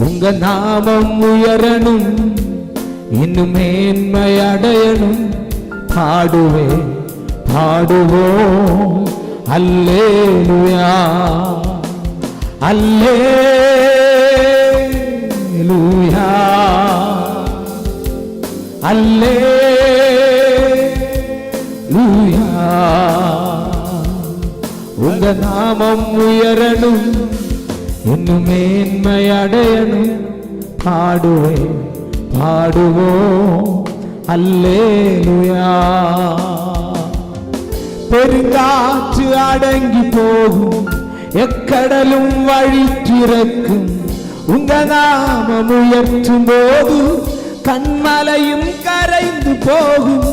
உங்க நாமம் உயரணும், இன்னும் மேன்மை அடையணும். பாடுவே பாடுவோம் அல்லேலூயா அல்லேலூயா அல்லேலூயா. உங்க நாமம் உயரணும், இன்னும் மேன்மை அடையணும். பாடுவே பாடுவோம் அல்லேலூயா. பெருங்காற்று அடங்கி போகும், எக்கடலும் வழி திறக்கும். உங்க நாமம் உயர்த்தும் போது கண்மலையும் கரைந்து போகும்.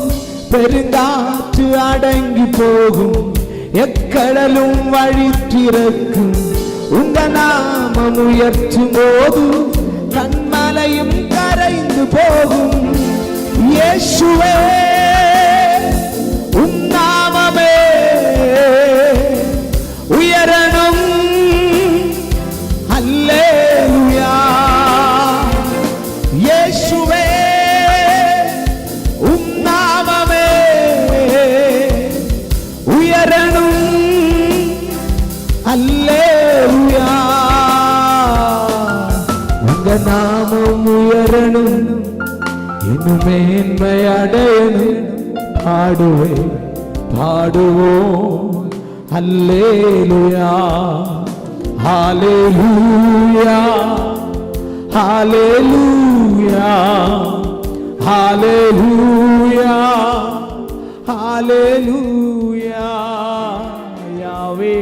பெருங்காற்று அடங்கி போகும், எக்கடலும் வழி திறக்கும். உங்க நாமம் உயர்த்தும் போது கண்மலையும் கரைந்து போகும். இயேசுவே உம் நாமமே உயரணும். அல்லேலூயா. இயேசுவே உம் நாமமே உயரணும். அல்லேலூயா. உங்க நாமம் உயரணும், இன்னும் மேன்மை அடையணும். பாடுவே பாடுவோம் அல்லேலூயா ஹalleluya ஹalleluya ஹalleluya ஹalleluya. யாவே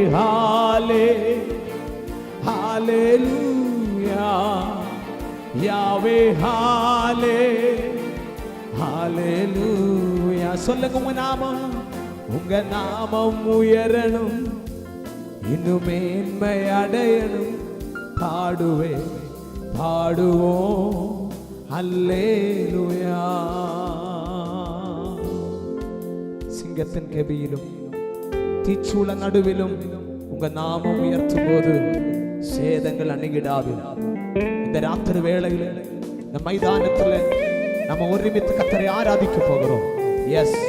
ஹalleluya யாவே ஹalleluya. சொல்லுங்க, உங்க நாமம் உயரணும், இன்னும் மேன்மை அடையணும். பாடுவே பாடுவோம் அல்லேலூயா. சிங்கத்தின் கெபியிலும் தீச்சூள நடுவிலும் உங்க நாமம் உயர்த்தும் போது சேதங்கள் அணுகிடாது. இந்த ராத்திரி வேளையில் இந்த மைதானத்தில் நம்ம ஒருமித்து கர்த்தரை ஆராதிக்க போகிறோம். எஸ்,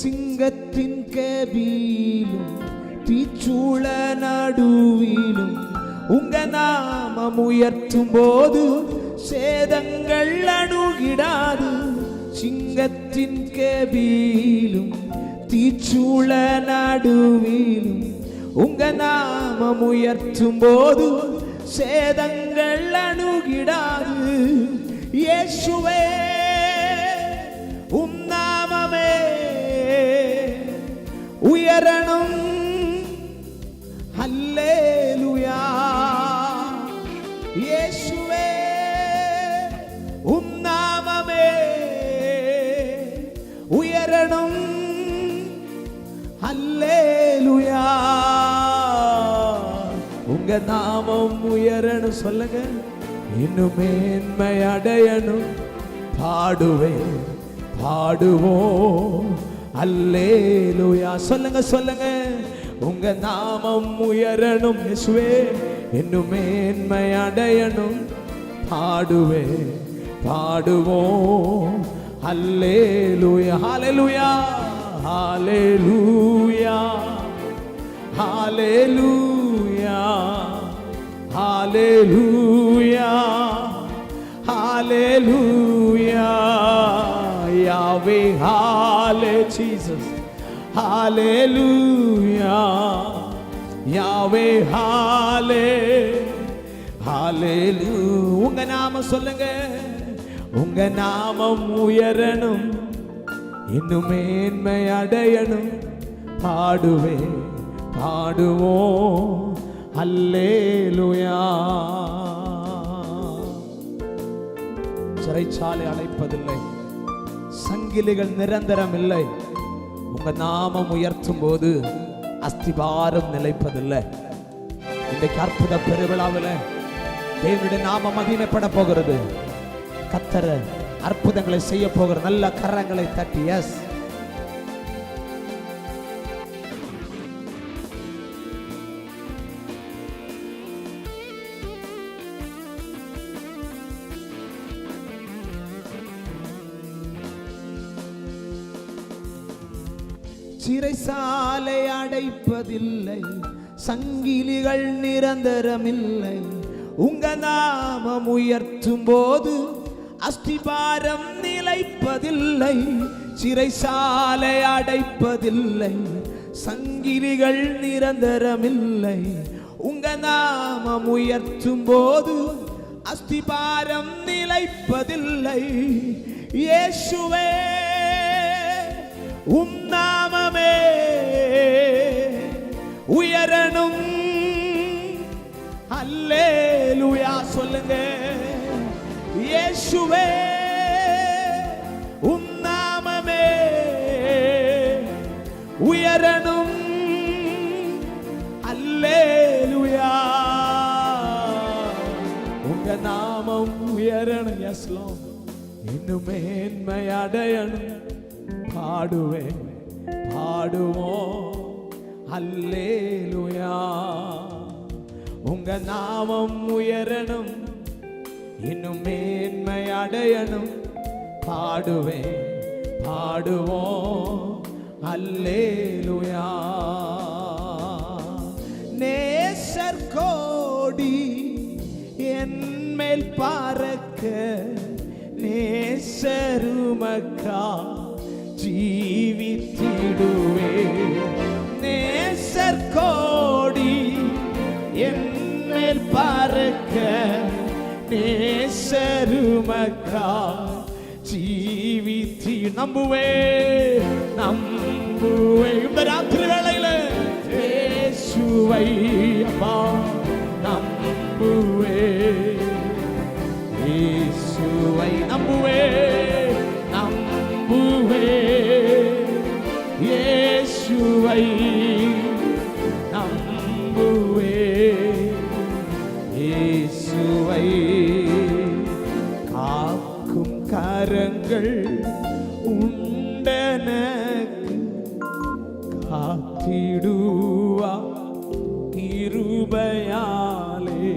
சிங்கத்தின் கெபியிலும் தீச்சூள நடுவிலும் உங்க நாமம் உயர்த்தும் போது சேதங்கள் அணுகிடாது. சிங்கத்தின் கெபியிலும் தீச்சூள நடுவிலும் உங்க நாமம் உயர்த்தும் போது சேதங்கள் அணுகிடாது. இயேசுவே உம் நாமமே உயரணும். அல்லேலூயா. இயேசுவே உம் நாமமே உயரணும். அல்லேலூயா. உங்க நாமம் உயரணும். சொல்லுங்க, இன்னும் மேன்மை அடையணும். பாடுவே பாடுவோம் அல்லேலூயா. சொல்லுங்க சொல்லுங்க, உங்க நாமம் உயரணும். இயேசுவே இன்னும் மேன்மை அடையணும். பாடுவே பாடுவோம் அல்லேலூயா. ஹalleluya ஹalleluya ஹalleluya ஹalleluya ஹalleluya. யாவே Jesus, hallelujah, Yahweh, hallelujah. உங்க நாமம் சொல்லுங்க, உங்க நாமம் உயரணும், இன்னும் மேன்மை அடையணும். பாடுவே பாடுவோம் அல்லேலூயா. சிறைச்சாலை அழைப்பதில்லை, சங்கிலிகள் நிரந்தரம் இல்லை. உங்க நாமம் உயர்த்தும் போது அஸ்திபாரம் நிலைப்பதில்லை. இன்றைக்கு அற்புத பெருவிழாவில் தேவனுடைய நாம மகிமைப்பட போகிறது. கர்த்தர் அற்புதங்களை செய்ய போகிற நல்ல கரங்களை தட்டி எஸ் சிறைசாலை அடைப்பதில்லை, சங்கிலிகள் நிரந்தரமில்லை. உங்க நாமம் உயர்த்தும் போது அஸ்திபாரம் நிலைப்பதில்லை. சிறைசாலை அடைப்பதில்லை, சங்கிலிகள் நிரந்தரமில்லை. உங்க நாமம் உயர்த்தும் போது அஸ்திபாரம் நிலைப்பதில்லை. இயேசுவே உம் நாமமே உயரணும். அல்லேலூயா சொல்லுங்க. இயேசுவே உம் நாமமே உயரணும். அல்லேலூயா உங்க நாமம் உயரணும். எஸ் லார்ட் இன்னும் மேன்மை அடையணும். பாடுவேன் பாடுவோம் அல்லேலூயா. உங்க நாமம் உயரணும், இன்னும் மேன்மை அடையணும். பாடுவேன் பாடுவோம் அல்லேலூயா. நேசர் கோடி என்மேல் பறக்க, நேசருமக்கா ஜீவித்திடுவே. நேசர் கோடி என்மேல் பறக்க, நேசருமக்கா ஜீவித்தி நம்புவே நம்புவே. இந்த ராத்திரி வேளையில இயேசுவை அப்பா நம்புவே. இயேசுவை நம்புவே நம்புவே. இயேசுவை நம்புவே. இயேசுவை காக்கும் கரங்கள் உண்டனக்கு, காத்திடுவா கிருபையாலே.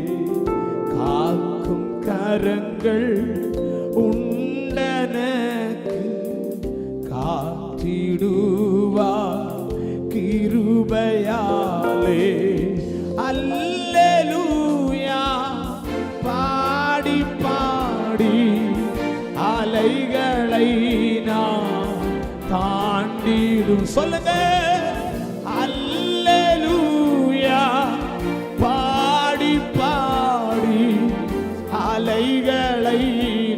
காக்கும் கரங்கள் உண்டனக்கு, காத்திடுவா கிருபையாலே. அல்லேலூயா பாடி பாடி அலைகளை நான் தாண்டிடும். சொல்லுங்க. அல்லேலூயா பாடி பாடி அலைகளை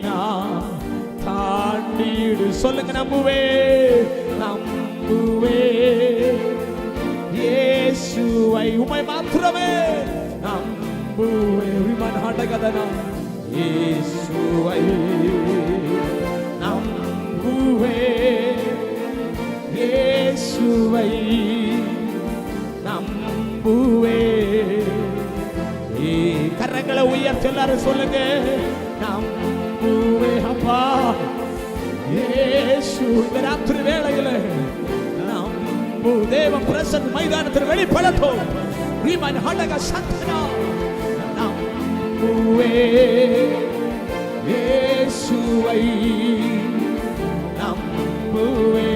நான் தாண்டிடு. சொல்லுங்க. நம்புவே நம்புவே. இயேசுவை உம்மை மாத்திரமே நம்புவே. விமானகதனா இயேசுவை நம்புவே. இயேசுவை நம்புவே. கரங்களை உயர்த்தி எல்லாரும் சொல்லுங்க. நம்புவே அப்பா. இயேசு இந்த ராத்திரி வேளையில நம்பு. தேவ பிரசன்ன மைதானத்தில் வெளிப்படட்டும். ரீமன் ஹடக சந்தனா நம்புவே. இயேசுவை நம்புவே.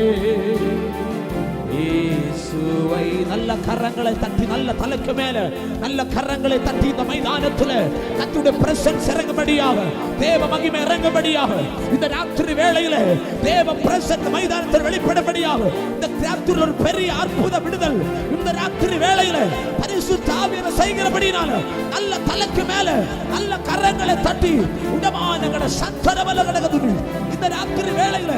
இயேசுவை நல்ல கரங்களை தட்டி, நல்ல தலைக்கு மேல நல்ல கரங்களை தட்டி இந்த மைதானத்தில் கர்த்தருடைய பிரசன்ஸ் இறங்கும்படியாக, தேவ மகிமை இறங்கும்படியாக, இந்த ராத்திரி வேளையில தேவ பிரசன்ஸ் மைதானத்தில் வெளிப்படும்படியாக, இந்த ராத்திரி ஒரு பெரிய அற்புத விடுதல் இந்த ராத்திரி வேளையில பரிசுத்த ஆவியானவர் செய்கிறபடினால நல்ல தலைக்கு மேல நல்ல கரங்களை தட்டி உடமானங்கட சந்தரவல கடகதுனி இந்த ராத்திரி வேளையில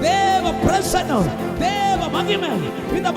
தேவ பிரசன்னம், தேவ மகிமை இந்த